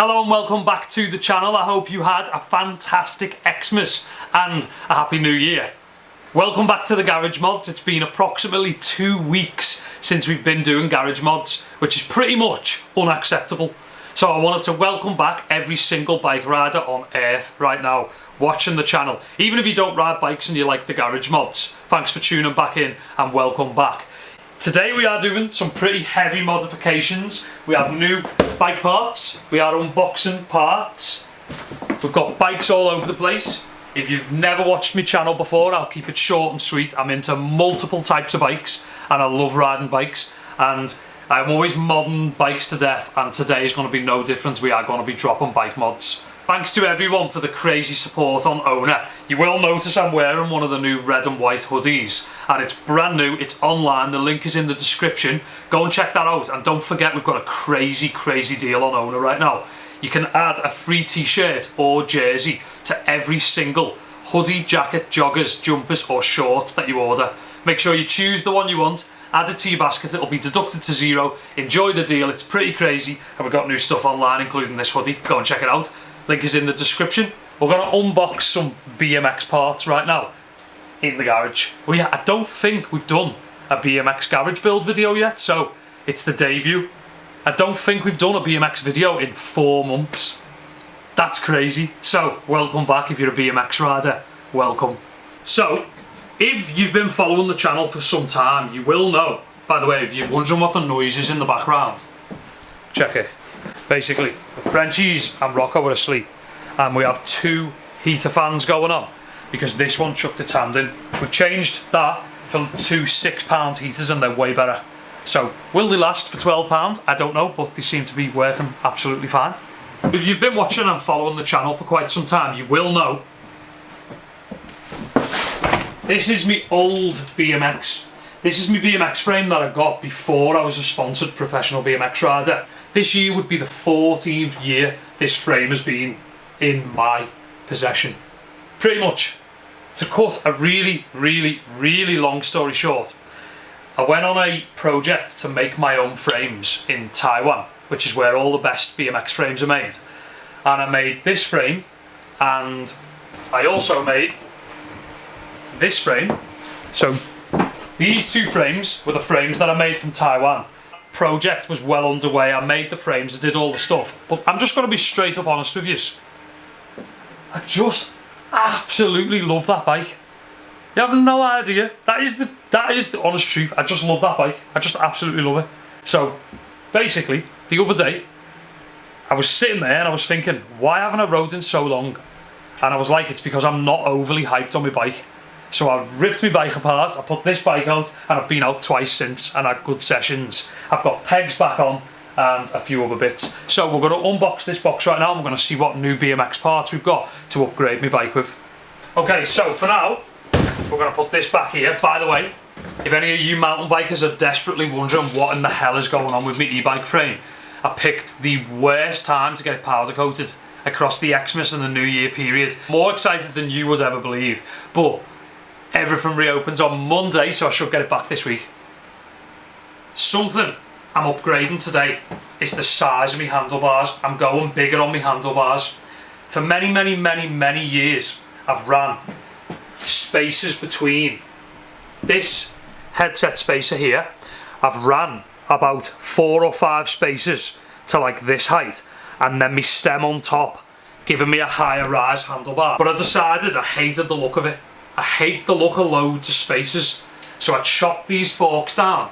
Hello and welcome back to the channel. I hope you had a fantastic Xmas and a happy new year. Welcome back to the Garage Mods. It's been approximately 2 weeks since we've been doing Garage Mods, which is pretty much unacceptable. So I wanted to welcome back every single bike rider on earth right now watching the channel. Even if you don't ride bikes and you like the Garage Mods, thanks for tuning back in and welcome back. Today we are doing some pretty heavy modifications. We have new bike parts, we are unboxing parts, we've got bikes all over the place. If you've never watched my channel before, I'll keep it short and sweet. I'm into multiple types of bikes and I love riding bikes, and I'm always modding bikes to death, and today is going to be no different. We are going to be dropping bike mods. Thanks to everyone for the crazy support on OWNA. You will notice I'm wearing one of the new red and white hoodies, and it's brand new, it's online, the link is in the description. Go and check that out, and don't forget we've got a crazy deal on OWNA right now. You can add a free t-shirt or jersey to every single hoodie, jacket, joggers, jumpers or shorts that you order. Make sure you choose the one you want, add it to your basket, it'll be deducted to zero. Enjoy the deal, it's pretty crazy, and we've got new stuff online including this hoodie. Go and check it out. Link is in the description. We're going to unbox some BMX parts right now in the garage. I don't think we've done a BMX garage build video yet, so it's the debut. I don't think we've done a BMX video in 4 months. That's crazy. So, welcome back if you're a BMX rider. Welcome. So, if you've been following the channel for some time, you will know, by the way, if you're wondering what the noise is in the background, check it. Basically, the Frenchies and Rocco were asleep, and we have 2 heater fans going on because this one chucked its hand in. We've changed that for 2 £6 heaters and they're way better. So, will they last for £12? I don't know, but they seem to be working absolutely fine. If you've been watching and following the channel for quite some time, you will know this is my old BMX. This is my BMX frame that I got before I was a sponsored professional BMX rider. This year would be the 14th year this frame has been in my possession. Pretty much. To cut a really long story short, I went on a project to make my own frames in Taiwan, which is where all the best BMX frames are made. And I made this frame, and I also made this frame. So these 2 frames were the frames that I made from Taiwan. Project was well underway. I made the frames, I did all the stuff, but I'm just going to be straight up honest with you. I just absolutely love that bike. You have no idea. That is the honest truth. I just love that bike. I just absolutely love it. So basically, the other day I was sitting there and I was thinking, why haven't I rode in so long? And I was like, it's because I'm not overly hyped on my bike. So I ripped my bike apart, I put this bike out, and I've been out twice since and had good sessions. I've got pegs back on and a few other bits. So we're going to unbox this box right now and we're going to see what new BMX parts we've got to upgrade my bike with. Okay, so for now, we're going to put this back here. By the way, if any of you mountain bikers are desperately wondering what in the hell is going on with my e-bike frame, I picked the worst time to get it powder coated across the Xmas and the New Year period. More excited than you would ever believe, but everything reopens on Monday, so I should get it back this week. Something I'm upgrading today is the size of my handlebars. I'm going bigger on my handlebars. For many years, I've ran spaces between this headset spacer here. I've ran about 4 or 5 spaces to like this height, and then my stem on top, giving me a higher rise handlebar. But I decided I hated the look of it. I hate the look of loads of spaces, so I chopped these forks down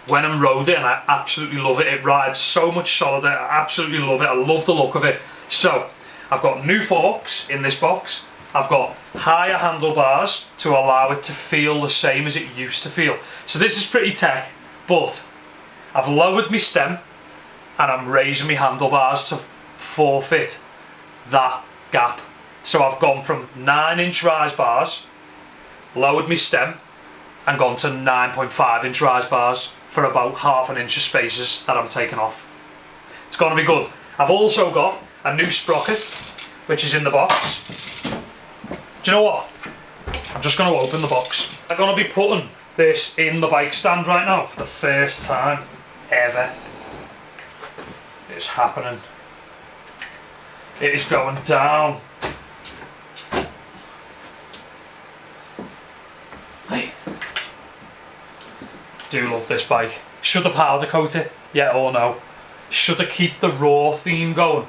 when I'm rode it, and I absolutely love it. It rides so much solider, I absolutely love it. I love the look of it. So I've got new forks in this box. I've got higher handlebars to allow it to feel the same as it used to feel. So this is pretty tech, but I've lowered my stem and I'm raising my handlebars to forfeit that gap. So I've gone from 9-inch rise bars, lowered my stem, and gone to 9.5-inch rise bars for about ½ an inch of spaces that I'm taking off. It's going to be good. I've also got a new sprocket, which is in the box. Do you know what? I'm just going to open the box. I'm going to be putting this in the bike stand right now for the first time ever. It's happening. It is going down. Hey. Do love this bike. Should I powder coat it? Yeah or no? Should I keep the raw theme going?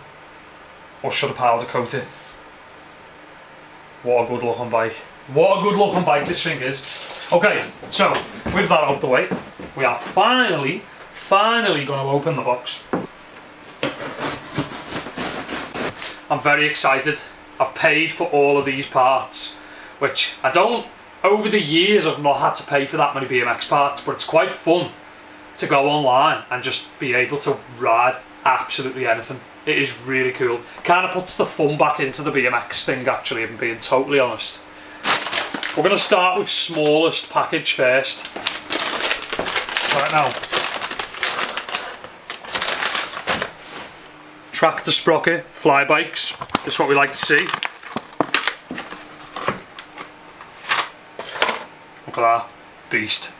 Or should I powder coat it? What a good looking bike. What a good looking bike this thing is. Okay, so with that out the way, we are finally going to open the box. I'm very excited. I've paid for all of these parts, which I don't, over the years I've not had to pay for that many BMX parts, but it's quite fun to go online and just be able to ride absolutely anything. It is really cool. Kind of puts the fun back into the BMX thing actually, if I'm being totally honest. We're going to start with smallest package first. Right now. Tractor Sprocket fly bikes. This is what we like to see. Look at that beast.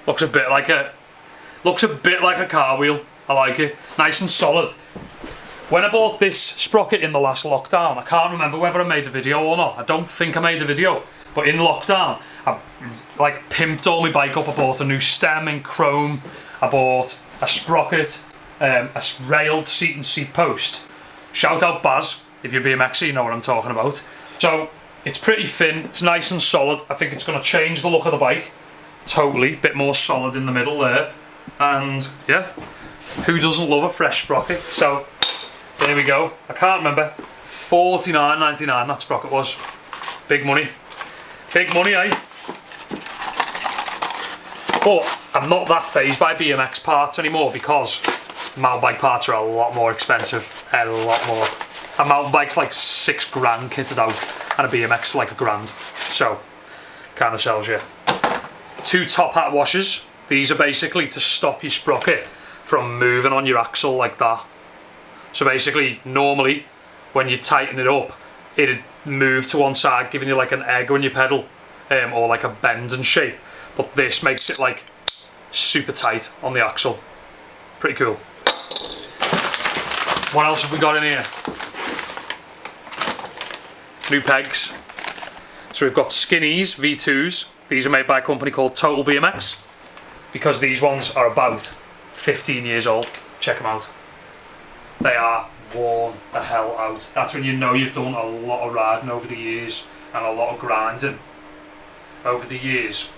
Looks a bit like a car wheel. I like it. Nice and solid. When I bought this Sprocket in the last lockdown, I can't remember whether I made a video or not. I don't think I made a video, but in lockdown, I like pimped all my bike up. I bought a new stem in chrome. I bought a Sprocket, a railed seat and seat post. Shout out Baz, if you're BMXer, you know what I'm talking about. So it's pretty thin, it's nice and solid. I think it's going to change the look of the bike. Totally, bit more solid in the middle there. And yeah, who doesn't love a fresh Sprocket? So there we go. I can't remember. $49.99 that Sprocket was. Big money. Big money, eh? But I'm not that phased by BMX parts anymore because mountain bike parts are a lot more expensive. A lot more. A mountain bike's like £6 grand kitted out and a BMX like £1 grand. So, kind of sells you. 2 top hat washers. These are basically to stop your sprocket from moving on your axle like that. So basically, normally, when you tighten it up, it'd move to one side, giving you like an egg on your pedal, or like a bend and shape. But this makes it like super tight on the axle. Pretty cool. What else have we got in here? New pegs. So we've got Skinnies V2s. These are made by a company called Total BMX. Because these ones are about 15 years old. Check them out. They are worn the hell out. That's when you know you've done a lot of riding over the years and a lot of grinding over the years.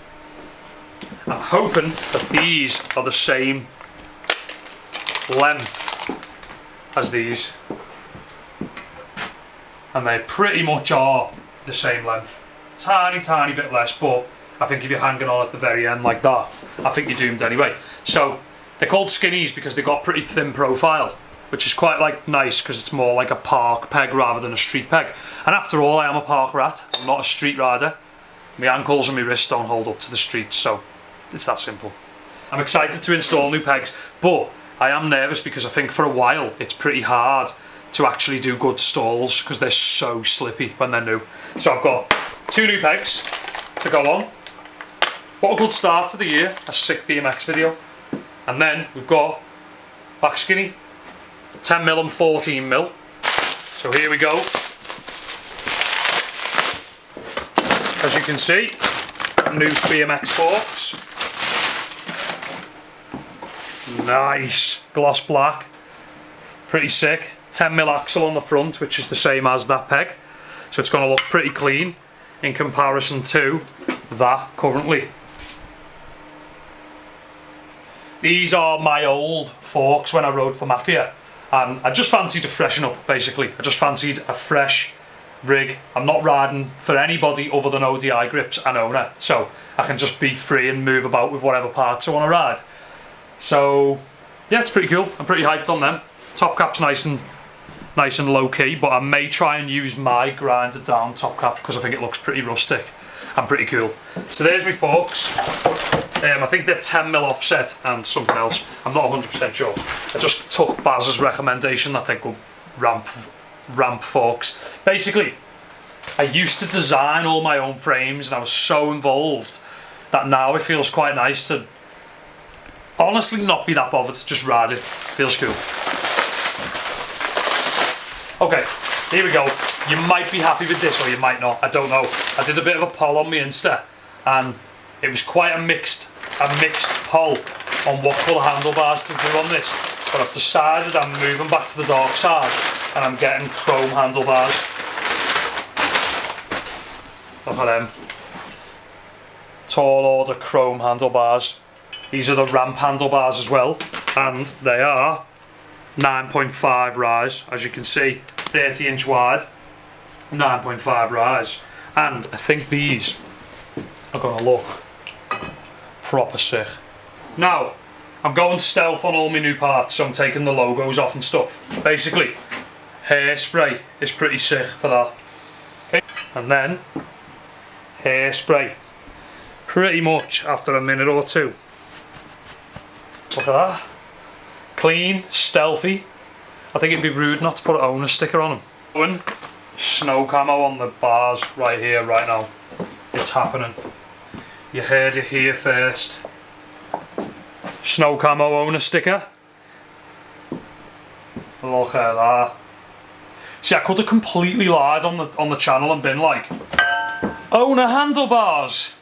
I'm hoping that these are the same length as these, and they pretty much are the same length. Tiny bit less, but I think if you're hanging on at the very end like that, I think you're doomed anyway. So they're called Skinnies because they've got pretty thin profile, which is quite like nice because it's more like a park peg rather than a street peg. And after all, I am a park rat. I'm not a street rider. My ankles and my wrists don't hold up to the streets, so it's that simple. I'm excited to install new pegs, but I am nervous because I think for a while it's pretty hard to actually do good stalls because they're so slippy when they're new. So I've got 2 new pegs to go on. What a good start to the year, a sick BMX video. And then we've got back skinny, 10mm and 14mm. So here we go. As you can see, new BMX forks. Nice, gloss black, pretty sick. 10mm axle on the front, which is the same as that peg. So it's going to look pretty clean in comparison to that currently. These are my old forks when I rode for Mafia, and I just fancied to freshen up basically. I just fancied a fresh rig. I'm not riding for anybody other than ODI grips and OWNA, so I can just be free and move about with whatever parts I want to ride. So yeah, it's pretty cool. I'm pretty hyped on them. Top cap's nice and low key, but I may try and use my grinded down top cap because I think it looks pretty rustic and pretty cool. So there's my forks. I think they're 10mm offset and something else. I'm not 100% sure. I just took Baz's recommendation that they're good ramp forks. Basically, I used to design all my own frames and I was so involved that now it feels quite nice to honestly not be that bothered, just ride it. Feels cool. Okay, here we go. You might be happy with this or you might not, I don't know. I did a bit of a poll on my Insta and it was quite a mixed poll on what colour handlebars to do on this. But I've decided I'm moving back to the dark side and I'm getting chrome handlebars. Look at them. Tall order chrome handlebars. These are the ramp handlebars as well, and they are 9.5 rise, as you can see, 30-inch wide, 9.5 rise, and I think these are gonna look proper sick. Now, I'm going stealth on all my new parts, so I'm taking the logos off and stuff. Basically, hairspray is pretty sick for that. Okay. And then, hairspray, pretty much after a minute or two. Look at that. Clean, stealthy. I think it'd be rude not to put an OWNA sticker on them. Snow camo on the bars right here, right now. It's happening. You heard it here first. Snow camo OWNA sticker. Look at that. See, I could have completely lied on the channel and been like, OWNA handlebars,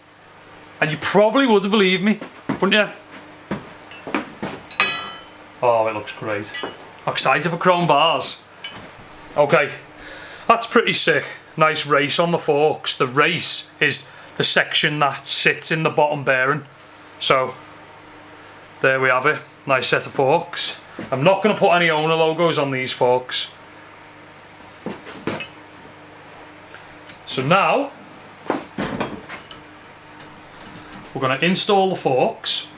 and you probably would have believed me, wouldn't you? Oh, it looks great. I'm excited for chrome bars. Okay, that's pretty sick. Nice race on the forks. The race is the section that sits in the bottom bearing. So, there we have it. Nice set of forks. I'm not going to put any OWNA logos on these forks. So now, we're going to install the forks.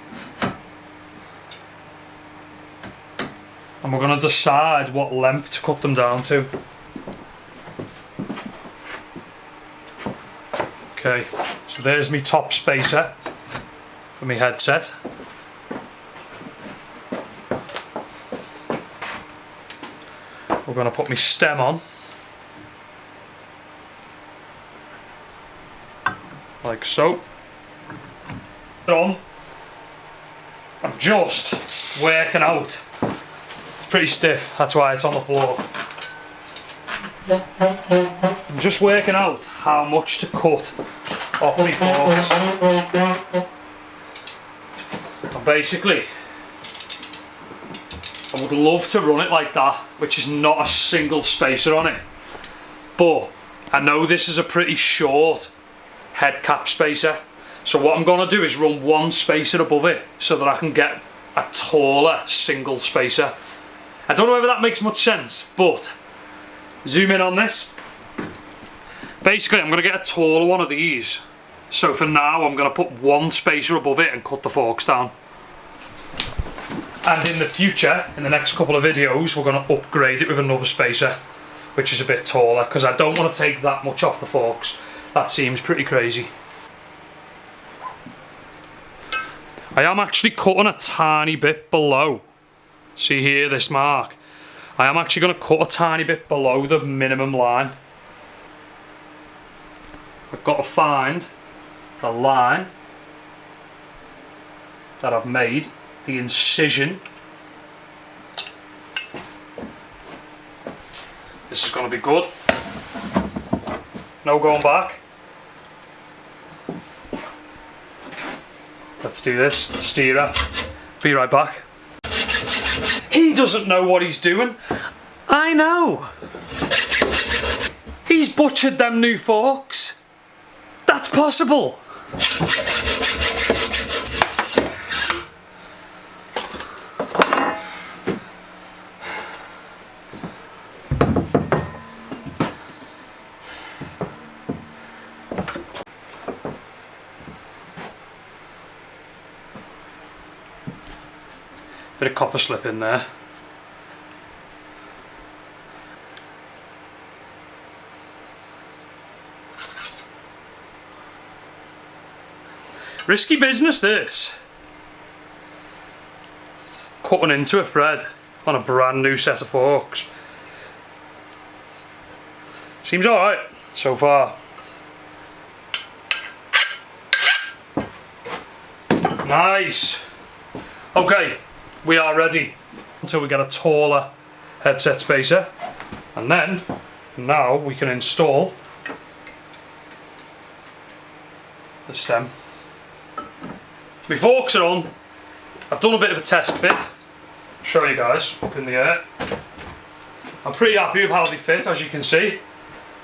And we're going to decide what length to cut them down to. Okay, so there's my top spacer for my headset. We're going to put my stem on. Like so. I'm just working out. It's pretty stiff, that's why it's on the floor. I'm just working out how much to cut off my forks. And basically, I would love to run it like that, which is not a single spacer on it. But I know this is a pretty short head cap spacer. So what I'm going to do is run one spacer above it so that I can get a taller single spacer. I don't know whether that makes much sense, but zoom in on this. Basically, I'm going to get a taller one of these. So for now, I'm going to put one spacer above it and cut the forks down. And in the future, in the next couple of videos, we're going to upgrade it with another spacer, which is a bit taller, because I don't want to take that much off the forks. That seems pretty crazy. I am actually cutting a tiny bit below. See here, this mark. I am actually going to cut a tiny bit below the minimum line. I've got to find the line that I've made, the incision. This is going to be good. No going back. Let's do this. Steerer. Be right back. He doesn't know what he's doing. I know. He's butchered them new forks. That's possible. Bit of copper slip in there. Risky business, this. Cutting into a thread on a brand new set of forks. Seems alright so far. Nice. Okay, we are ready until we get a taller headset spacer. And then, now we can install the stem. My forks are on. I've done a bit of a test fit. Show you guys up in the air. I'm pretty happy with how they fit, as you can see.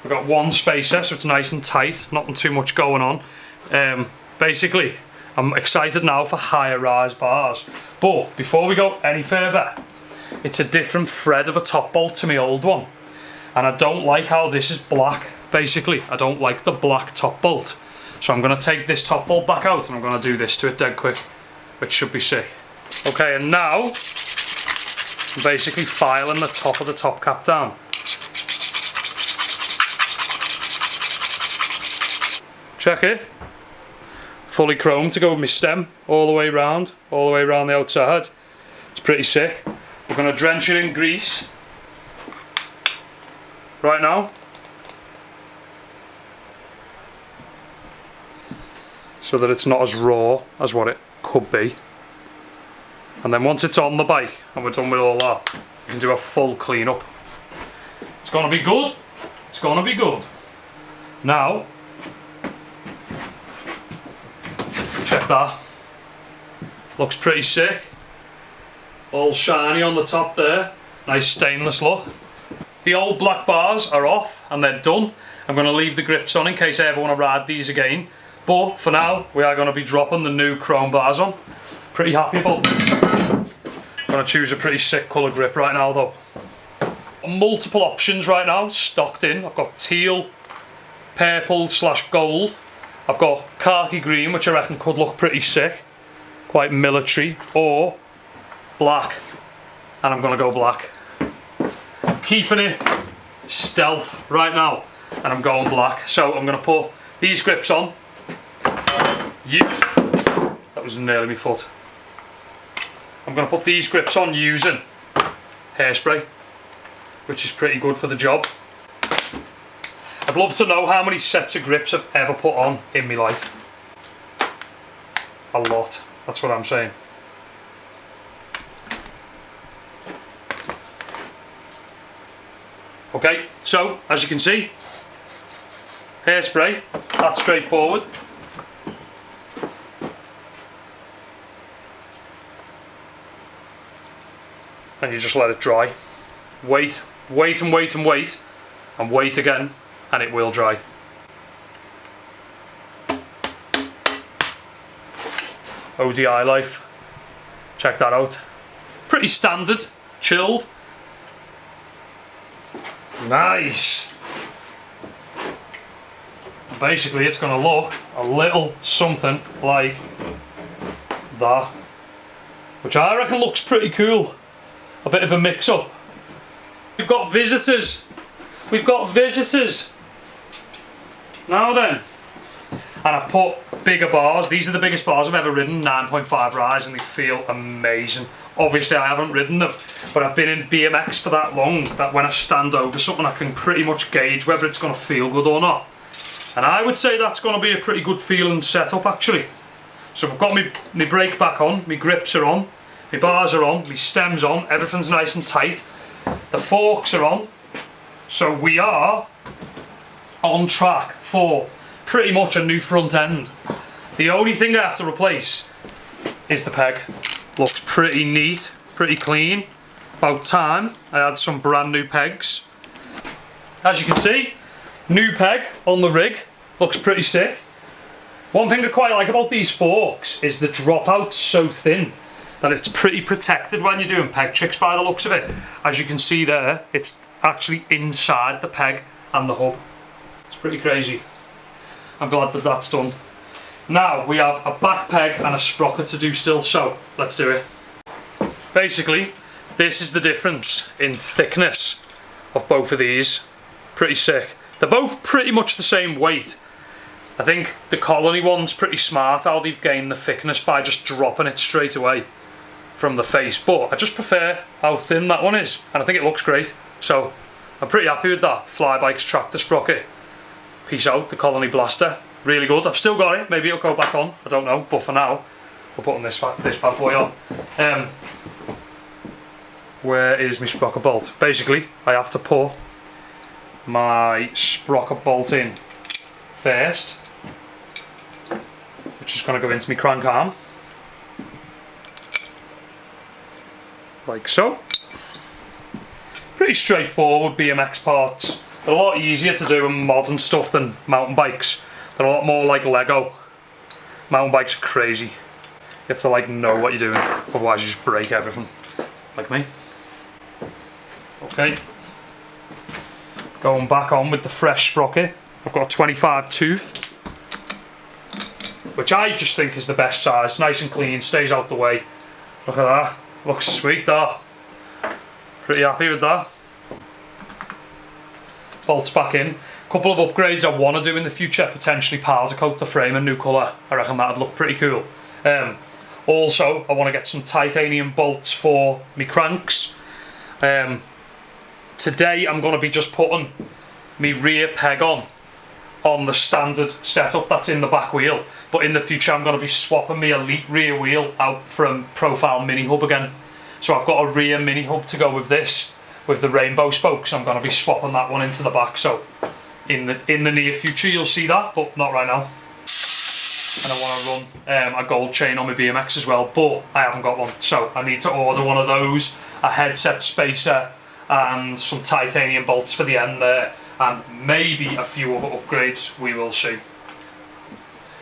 We've got one spacer, so it's nice and tight, nothing too much going on. Basically, I'm excited now for higher rise bars. But before we go any further, it's a different thread of a top bolt to my old one. And I don't like how this is black, basically. I don't like the black top bolt. So I'm going to take this top bolt back out and I'm going to do this to it dead quick, which should be sick. Okay, and now I'm basically filing the top of the top cap down. Check it. Fully chrome to go with my stem all the way around the outside. It's pretty sick. We're going to drench it in grease right now. So that it's not as raw as what it could be. And then once it's on the bike and we're done with all that, we can do a full clean up. It's gonna be good. It's gonna be good. Now, check that. Looks pretty sick. All shiny on the top there. Nice stainless look. The old black bars are off and they're done. I'm gonna leave the grips on in case I ever wanna ride these again. But for now, we are going to be dropping the new chrome bars on. Pretty happy about this. I'm going to choose a pretty sick colour grip right now though. Multiple options right now, stocked in. I've got teal, purple / gold. I've got khaki green, which I reckon could look pretty sick. Quite military. Or black. And I'm going to go black. I'm keeping it stealth right now. And I'm going black. So I'm going to put these grips on. That was nearly my foot. I'm going to put these grips on using hairspray, which is pretty good for the job. I'd love to know how many sets of grips I've ever put on in my life. A lot, that's what I'm saying. Okay, so as you can see, hairspray, that's straightforward. And you just let it dry. Wait, wait and wait and wait, and wait again, and it will dry. ODI life, check that out. Pretty standard, chilled. Nice. Basically it's going to look a little something like that, which I reckon looks pretty cool. A bit of a mix-up. We've got visitors. We've got visitors. Now then. And I've put bigger bars. These are the biggest bars I've ever ridden, 9.5 rise, and they feel amazing. Obviously I haven't ridden them, but I've been in BMX for that long that when I stand over something I can pretty much gauge whether it's going to feel good or not. And I would say that's going to be a pretty good feeling setup actually. So I've got my brake back on, my grips are on, my bars are on, my stem's on, everything's nice and tight. The forks are on. So we are on track for pretty much a new front end. The only thing I have to replace is the peg. Looks pretty neat, pretty clean. About time I had some brand new pegs. As you can see, new peg on the rig. Looks pretty sick. One thing I quite like about these forks is the dropout's so thin that it's pretty protected when you're doing peg tricks by the looks of it. As you can see there, it's actually inside the peg and the hub. It's pretty crazy. I'm glad that that's done. Now we have a back peg and a sprocket to do still, so let's do it. Basically, this is the difference in thickness of both of these. Pretty sick. They're both pretty much the same weight. I think the Colony one's pretty smart how they've gained the thickness by just dropping it straight away from the face, but I just prefer how thin that one is, and I think it looks great, so I'm pretty happy with that. Flybike's tractor sprocket. Peace out, the Colony Blaster. Really good. I've still got it, maybe it'll go back on, I don't know, but for now we're putting this bad boy on. Where is my sprocket bolt? Basically I have to put my sprocket bolt in first, which is going to go into my crank arm, like so. Pretty straightforward BMX parts. They're a lot easier to do in modern stuff than mountain bikes. They're a lot more like Lego. Mountain bikes are crazy. You have to like know what you're doing, otherwise you just break everything, like me. Okay. Going back on with the fresh sprocket. I've got a 25 tooth, which I just think is the best size. Nice and clean, stays out the way. Look at that. Looks sweet, that. Pretty happy with that. Bolts back in. Couple of upgrades I want to do in the future. Potentially powder coat the frame a new colour. I reckon that'd look pretty cool. Also, I want to get some titanium bolts for my cranks. Today I'm going to be just putting my rear peg on the standard setup that's in the back wheel. But in the future I'm going to be swapping my Elite rear wheel out from Profile Mini Hub again. So I've got a rear Mini Hub to go with this, with the rainbow spokes. I'm going to be swapping that one into the back. So in the near future you'll see that, but not right now. And I want to run a gold chain on my BMX as well, but I haven't got one. So I need to order one of those, a headset spacer, and some titanium bolts for the end there, and maybe a few other upgrades, we will see.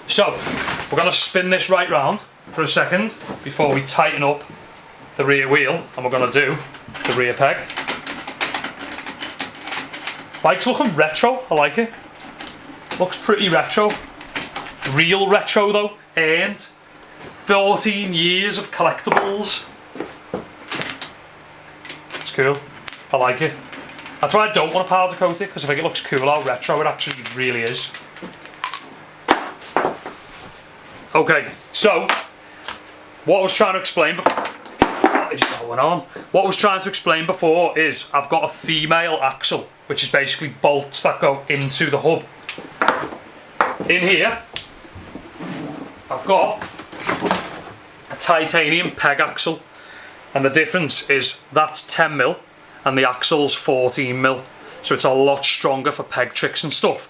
So we're going to spin this right round for a second before we tighten up the rear wheel, and we're going to do the rear peg. Bike's looking retro, I like it. Looks pretty retro. Real retro though, and 14 years of collectibles. It's cool, I like it. That's why I don't want to powder coat it, because I think it looks cool how retro it actually really is. Okay, so what I was trying to explain before, what is going on? What I was trying to explain before is I've got a female axle, which is basically bolts that go into the hub. In here, I've got a titanium peg axle, and the difference is that's 10mm and the axle's 14mm, so it's a lot stronger for peg tricks and stuff.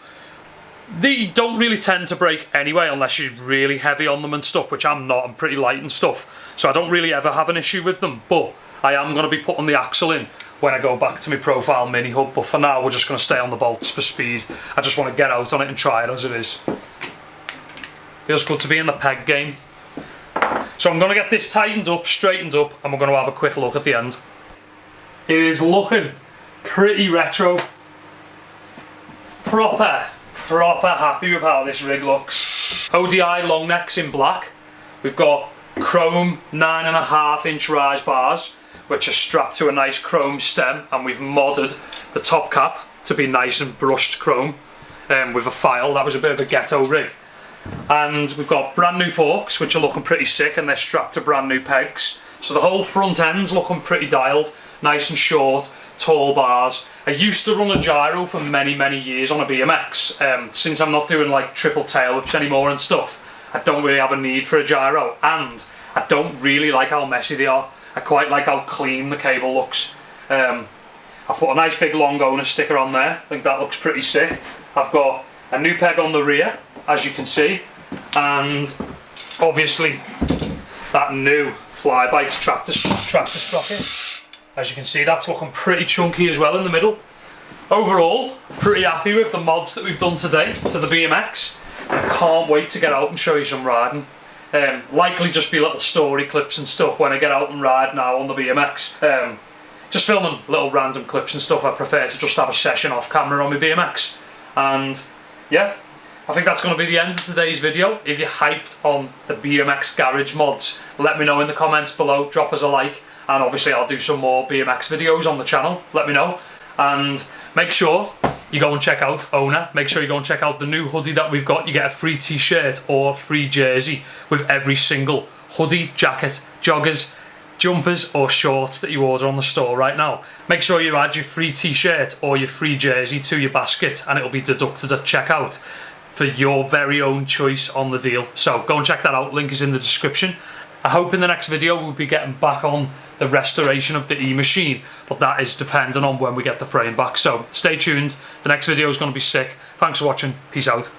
They don't really tend to break anyway unless you're really heavy on them and stuff, which I'm not. I'm pretty light and stuff, so I don't really ever have an issue with them, but I am going to be putting the axle in when I go back to my Profile Mini Hub. But for now we're just going to stay on the bolts for speed. I just want to get out on it and try it as it is. Feels good to be in the peg game. So I'm going to get this tightened up, straightened up, and we're going to have a quick look at the end. It is looking pretty retro. Proper happy with how this rig looks. ODI long necks in black. We've got chrome 9.5-inch rise bars, which are strapped to a nice chrome stem, and we've modded the top cap to be nice and brushed chrome with a file. That was a bit of a ghetto rig. And we've got brand new forks, which are looking pretty sick, and they're strapped to brand new pegs. So the whole front end's looking pretty dialed, nice and short, tall bars. I used to run a gyro for many years on a BMX. Since I'm not doing like triple tail whips anymore and stuff, I don't really have a need for a gyro, and I don't really like how messy they are. I quite like how clean the cable looks. I put a nice big long OWNA sticker on there. I think that looks pretty sick. I've got a new peg on the rear, as you can see, and obviously that new Flybikes tractor sprocket. As you can see, that's looking pretty chunky as well in the middle. Overall, pretty happy with the mods that we've done today to the BMX. I can't wait to get out and show you some riding. Likely just be little story clips and stuff when I get out and ride now on the BMX. Just filming little random clips and stuff. I prefer to just have a session off camera on my BMX. And yeah, I think that's going to be the end of today's video. If you're hyped on the BMX garage mods, let me know in the comments below, drop us a like, and obviously I'll do some more BMX videos on the channel, let me know. And make sure you go and check out OWNA. Make sure you go and check out the new hoodie that we've got. You get a free t-shirt or free jersey with every single hoodie, jacket, joggers, jumpers or shorts that you order on the store right now. Make sure you add your free t-shirt or your free jersey to your basket, and it'll be deducted at checkout for your very own choice on the deal. So go and check that out, link is in the description. I hope in the next video we'll be getting back on the restoration of the E-machine, but that is dependent on when we get the frame back. So stay tuned, the next video is going to be sick. Thanks for watching, peace out.